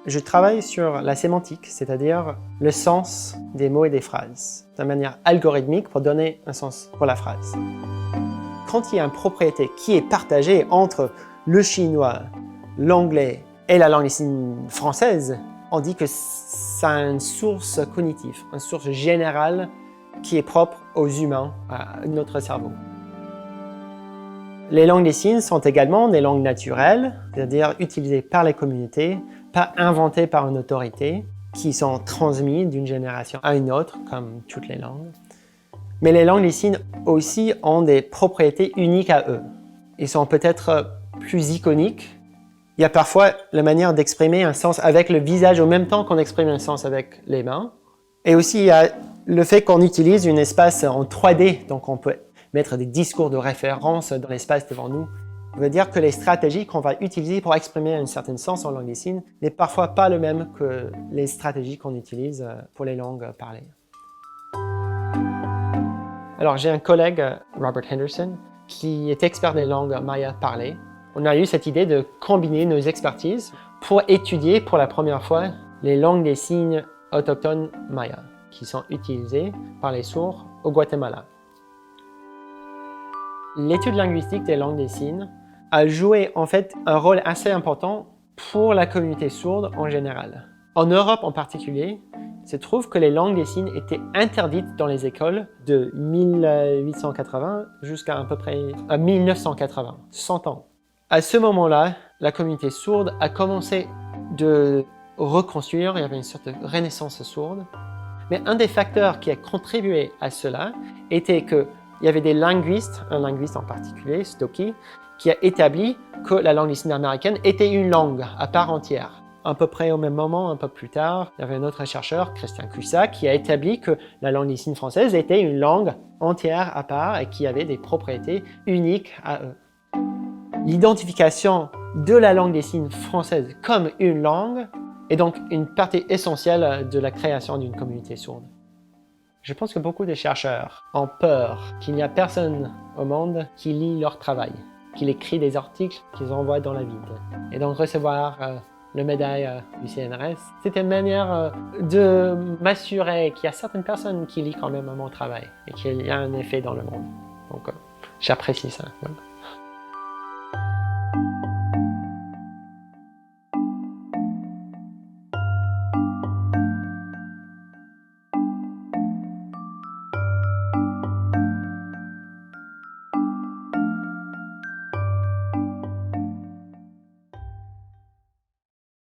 Je travaille sur la sémantique, c'est-à-dire le sens des mots et des phrases, de manière algorithmique pour donner un sens pour la phrase. Quand il y a une propriété qui est partagée entre le chinois, l'anglais et la langue des signes française, on dit que ça a une source cognitive, une source générale qui est propre aux humains, à notre cerveau. Les langues des signes sont également des langues naturelles, c'est-à-dire utilisées par les communautés, pas inventées par une autorité, qui sont transmises d'une génération à une autre, comme toutes les langues. Mais les langues des signes aussi ont des propriétés uniques à eux. Ils sont peut-être plus iconiques. Il y a parfois la manière d'exprimer un sens avec le visage au même temps qu'on exprime un sens avec les mains. Et aussi, il y a le fait qu'on utilise un espace en 3D, donc on peut mettre des discours de référence dans l'espace devant nous. Ça veut dire que les stratégies qu'on va utiliser pour exprimer un certain sens en langue des signes n'est parfois pas le même que les stratégies qu'on utilise pour les langues parlées. Alors, j'ai un collègue, Robert Henderson, qui est expert des langues maya parlées. On a eu cette idée de combiner nos expertises pour étudier pour la première fois les langues des signes autochtones mayas qui sont utilisées par les sourds au Guatemala. L'étude linguistique des langues des signes a joué en fait un rôle assez important pour la communauté sourde en général. En Europe en particulier, il se trouve que les langues des signes étaient interdites dans les écoles de 1880 jusqu'à à peu près 1980, 100 ans. À ce moment-là, la communauté sourde a commencé de reconstruire, il y avait une sorte de renaissance sourde. Mais un des facteurs qui a contribué à cela était qu'il y avait des linguistes, un linguiste en particulier, Stocky, qui a établi que la langue des signes américaine était une langue à part entière. À peu près au même moment, un peu plus tard, il y avait un autre chercheur, Christian Cussat, qui a établi que la langue des signes française était une langue entière à part et qui avait des propriétés uniques à eux. L'identification de la langue des signes française comme une langue est donc une partie essentielle de la création d'une communauté sourde. Je pense que beaucoup de chercheurs ont peur qu'il n'y a personne au monde qui lit leur travail, qui écrit des articles qu'ils envoient dans la vide. Et donc recevoir le médaille du CNRS, c'est une manière de m'assurer qu'il y a certaines personnes qui lisent quand même mon travail et qu'il y a un effet dans le monde. Donc j'apprécie ça. Voilà.